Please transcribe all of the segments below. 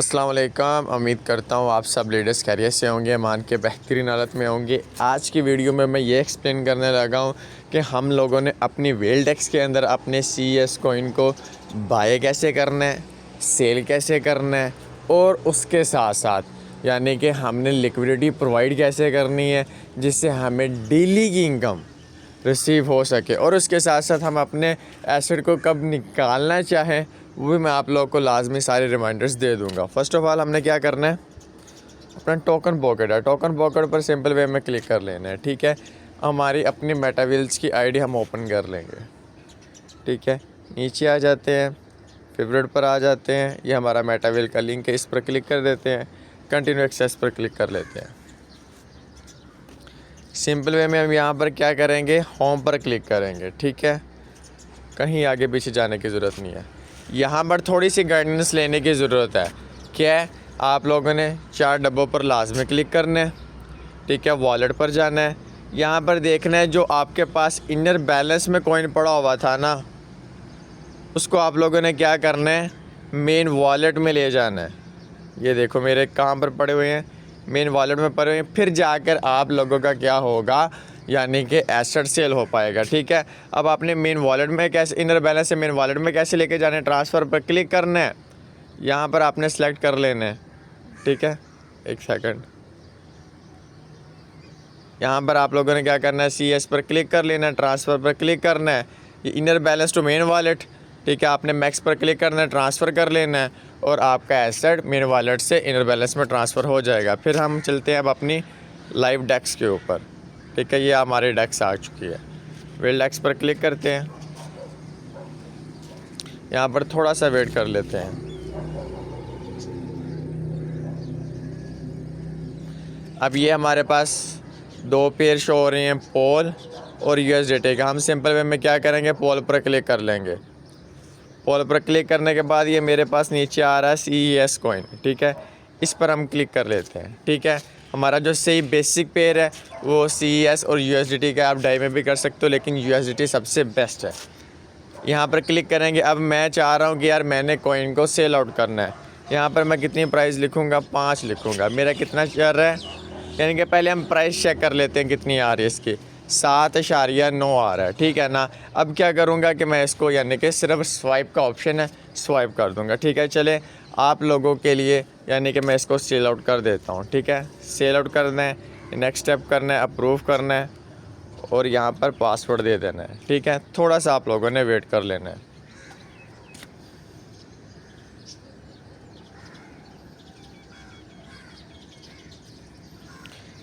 अस्सलाम वालेकुम। उम्मीद करता हूँ आप सब लीडर्स खैरियत से होंगे, मान के बेहतरीन हालत में होंगे। आज की वीडियो में मैं ये एक्सप्लेन करने लगा हूँ कि हम लोगों ने अपनी वेल्डेक्स के अंदर अपने CES कॉइन को बाय कैसे करना है, सेल कैसे करना है और उसके साथ साथ यानी कि हमने लिक्विडिटी प्रोवाइड कैसे करनी है जिससे हमें डेली की इनकम रिसीव हो सके, और उसके साथ साथ हम अपने एसेट को कब निकालना चाहें वो भी मैं आप लोगों को लाजमी सारे रिमाइंडर्स दे दूंगा। फ़र्स्ट ऑफ़ ऑल हमने क्या करना है, अपना टोकन पॉकेट है, टोकन पॉकेट पर सिंपल वे में क्लिक कर लेना है। ठीक है, हमारी अपनी मेटावेल्स की आईडी हम ओपन कर लेंगे। ठीक है, नीचे आ जाते हैं, फेवरेट पर आ जाते हैं, ये हमारा मेटावेल का लिंक है, इस पर क्लिक कर देते हैं, कंटिन्यू एक्सेस पर क्लिक कर लेते हैं। सिंपल वे में हम यहाँ पर क्या करेंगे, होम पर क्लिक करेंगे। ठीक है, कहीं आगे पीछे जाने की ज़रूरत नहीं है। यहाँ पर थोड़ी सी गाइडेंस लेने की ज़रूरत है। क्या है, आप लोगों ने 4 डब्बों पर लाजमी क्लिक करना है। ठीक है, वॉलेट पर जाना है, यहाँ पर देखना है जो आपके पास इनर बैलेंस में कॉइन पड़ा हुआ था ना, उसको आप लोगों ने क्या करना है, मेन वॉलेट में ले जाना है। ये देखो मेरे कहाँ पर पड़े हुए हैं, मेन वॉलेट में पड़े हुए हैं। फिर जाकर आप लोगों का क्या होगा, यानी कि एसेट सेल हो पाएगा। ठीक है, अब आपने मेन वॉलेट में कैसे, इनर बैलेंस से मेन वॉलेट में कैसे लेके जाना है, ट्रांसफ़र पर क्लिक करना है, यहाँ पर आपने सेलेक्ट कर लेना है। ठीक है, एक सेकंड, यहाँ पर आप लोगों ने क्या करना है, CES पर क्लिक कर लेना है, ट्रांसफ़र पर क्लिक करना है, ये inner balance to main wallet. ठीक है, आपने मैक्स पर क्लिक करना है, ट्रांसफ़र कर लेना है और आपका एसेट मेन वॉलेट से इनर बैलेंस में ट्रांसफ़र हो जाएगा। फिर हम चलते हैं अब अपनी लाइव डेक्स के ऊपर। ठीक है, ये हमारी डेक्स आ चुकी है, वेल डेक्स पर क्लिक करते हैं, यहाँ पर थोड़ा सा वेट कर लेते हैं। अब ये हमारे पास 2 पेयर शो हो रहे हैं, पोल और USDT का। हम सिंपल वे में क्या करेंगे, पोल पर क्लिक कर लेंगे। पोल पर क्लिक करने के बाद ये मेरे पास नीचे आ रहा है CES कॉइन। ठीक है, इस पर हम क्लिक कर लेते हैं। ठीक है, हमारा जो सही बेसिक पेयर है वो CES और USDT का, आप डाई में भी कर सकते हो लेकिन USDT सबसे बेस्ट है। यहाँ पर क्लिक करेंगे। अब मैं चाह रहा हूँ कि यार मैंने कॉइन को सेल आउट करना है, यहाँ पर मैं कितनी प्राइस लिखूँगा, 5 लिखूँगा। मेरा कितना चल रहा है, यानी कि पहले हम प्राइस चेक कर लेते हैं कितनी आ रही है इसकी, 7.9 आ रहा है। ठीक है ना, अब क्या करूँगा कि मैं इसको यानी कि सिर्फ स्वाइप का ऑप्शन है, स्वाइप कर दूँगा। ठीक है, चले आप लोगों के लिए यानी कि मैं इसको सेल आउट कर देता हूँ। ठीक है, सेल आउट करना है, नेक्स्ट स्टेप करना है, अप्रूव करना है और यहाँ पर पासवर्ड दे देना है। ठीक है, थोड़ा सा आप लोगों ने वेट कर लेना है।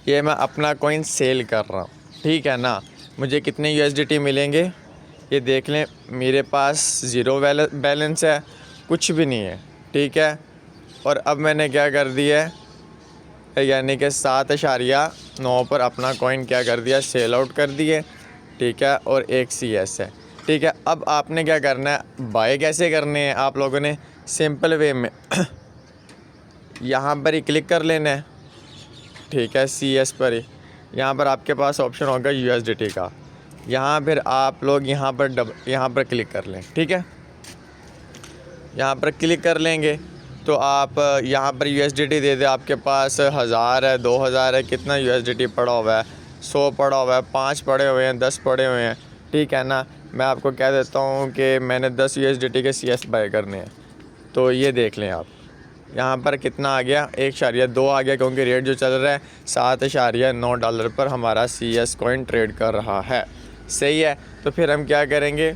ये मैं अपना कॉइन सेल कर रहा हूँ। ठीक है ना, मुझे कितने USDT मिलेंगे ये देख लें, मेरे पास 0 बैलेंस है, कुछ भी नहीं है। ठीक है, और अब मैंने क्या कर दिया है, यानी कि 7.9 पर अपना कॉइन क्या कर दिया, सेल आउट कर दिए। ठीक है, और एक CS है। ठीक है, अब आपने क्या करना है, बाय कैसे करने हैं आप लोगों ने, सिंपल वे में यहाँ पर ही क्लिक कर लेना है। ठीक है, CS पर ही, यहाँ पर आपके पास ऑप्शन होगा USDT का, यहाँ फिर आप लोग यहाँ पर क्लिक कर लें। ठीक है, यहाँ पर क्लिक कर लेंगे तो आप यहाँ पर USDT दे दे, आपके पास 1000 है, 2000 है, कितना USDT पड़ा हुआ है, 100 पड़ा हुआ है, 5 पड़े हुए हैं, 10 पड़े हुए हैं। ठीक है ना, मैं आपको कह देता हूँ कि मैंने 10 USDT के CS बाय करने हैं, तो ये देख लें आप, यहाँ पर कितना आ गया, 1.2 आ गया, क्योंकि रेट जो चल रहा है $7.9 पर हमारा CS कॉइन ट्रेड कर रहा है। सही है, तो फिर हम क्या करेंगे,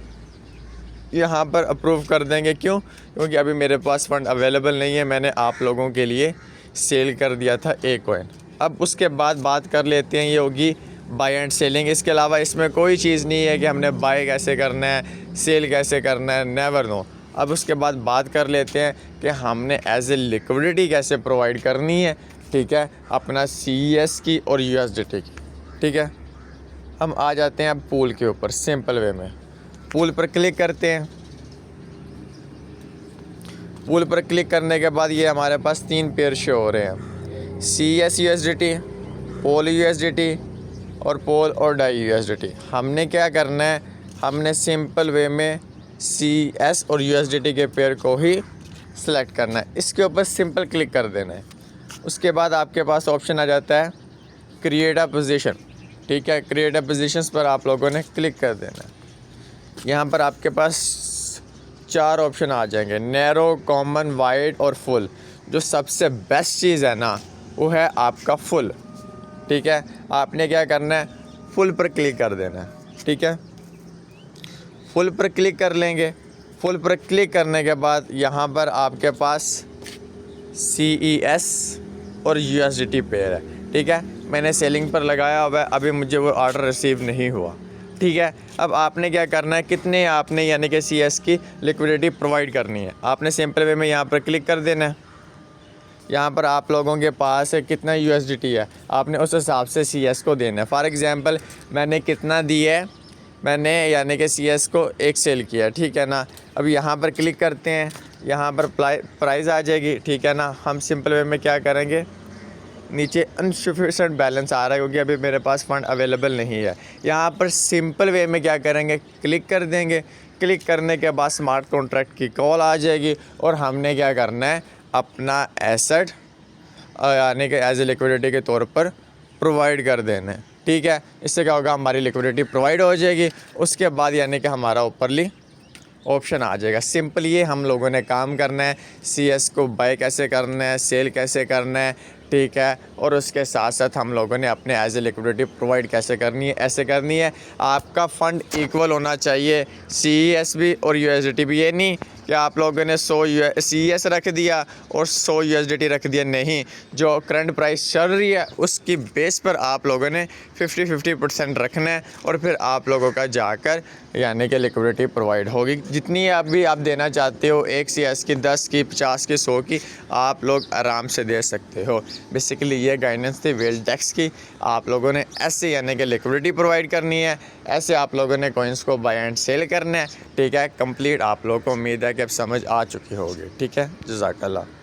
यहाँ पर अप्रूव कर देंगे। क्यों, क्योंकि अभी मेरे पास फ़ंड अवेलेबल नहीं है, मैंने आप लोगों के लिए सेल कर दिया था एक कॉइन। अब उसके बाद बात कर लेते हैं, ये होगी बाय एंड सेलिंग। इसके अलावा इसमें कोई चीज़ नहीं है कि हमने बाय कैसे करना है, सेल कैसे करना है, नेवर नो। अब उसके बाद बात कर लेते हैं कि हमने एज ए लिक्विडिटी कैसे प्रोवाइड करनी है। ठीक है, अपना CES की और USDT की। ठीक है, हम आ जाते हैं अब पूल के ऊपर। सिंपल वे में पूल पर क्लिक करते हैं। पूल पर क्लिक करने के बाद ये हमारे पास 3 पेयर शो हो रहे हैं, CES USDT, पोल USDT और पोल और डाई USDT। हमने क्या करना है, हमने सिंपल वे में CS और USDT के पेयर को ही सेलेक्ट करना है, इसके ऊपर सिंपल क्लिक कर देना है। उसके बाद आपके पास ऑप्शन आ जाता है क्रिएट अ पोजीशन, ठीक है। क्रिएट अ पोजीशंस पर आप लोगों ने क्लिक कर देना है। यहाँ पर आपके पास 4 ऑप्शन आ जाएंगे, नैरो, कॉमन, वाइड और फुल। जो सबसे बेस्ट चीज़ है ना वो है आपका फुल, ठीक है। आपने क्या करना है, फुल पर क्लिक कर देना है, ठीक है। फुल पर क्लिक कर लेंगे। फुल पर क्लिक करने के बाद यहाँ पर आपके पास CES और USDT पेयर है, ठीक है। मैंने सेलिंग पर लगाया हुआ है, अभी मुझे वो ऑर्डर रिसीव नहीं हुआ, ठीक है। अब आपने क्या करना है, कितने आपने यानी कि CS की लिक्विडिटी प्रोवाइड करनी है, आपने सिंपल वे में यहाँ पर क्लिक कर देना है। यहाँ पर आप लोगों के पास कितना USDT है, आपने उस हिसाब से CS को देना है। फॉर एग्ज़ाम्पल मैंने कितना दिया है, मैंने यानी कि CS को 1 सेल किया, ठीक है ना। अब यहाँ पर क्लिक करते हैं, यहाँ पर प्राइस आ जाएगी, ठीक है ना। हम सिंपल वे में क्या करेंगे, नीचे अनसफिशेंट बैलेंस आ रहा है क्योंकि अभी मेरे पास फ़ंड अवेलेबल नहीं है। यहाँ पर सिंपल वे में क्या करेंगे, क्लिक कर देंगे। क्लिक करने के बाद स्मार्ट कॉन्ट्रैक्ट की कॉल आ जाएगी और हमने क्या करना है, अपना एसेट यानी कि एज ए लिक्विडिटी के तौर पर प्रोवाइड कर देना है, ठीक है। इससे क्या होगा, हमारी लिक्विडिटी प्रोवाइड हो जाएगी। उसके बाद यानी कि हमारा ऊपरली ऑप्शन आ जाएगा। सिंपल ये हम लोगों ने काम करना है, CS को बाय कैसे करना है, सेल कैसे करना है, ठीक है। और उसके साथ साथ हम लोगों ने अपने एज ए लिक्विडिटी प्रोवाइड कैसे करनी है, ऐसे करनी है। आपका फ़ंड इक्वल होना चाहिए, CES भी और USDT भी। ये नहीं कि आप लोगों ने 100 CES रख दिया और 100 USDT रख दिया, नहीं। जो करंट प्राइस चल रही है उसकी बेस पर आप लोगों ने 50-50% रखना है और फिर आप लोगों का जाकर यानी कि लिक्विडिटी प्रोवाइड होगी। जितनी आप देना चाहते हो, 1 CS की, 10 की, 50 की, 100 की, आप लोग आराम से दे सकते हो। बेसिकली ये गाइडेंस थी वेल्डेक्स की। आप लोगों ने ऐसे यानी कि लिक्विडिटी प्रोवाइड करनी है, ऐसे आप लोगों ने कॉइन्स को बाय एंड सेल करना है, ठीक है। कंप्लीट आप लोगों को उम्मीद है कि अब समझ आ चुकी होगी, ठीक है। जज़ाकल्लाह।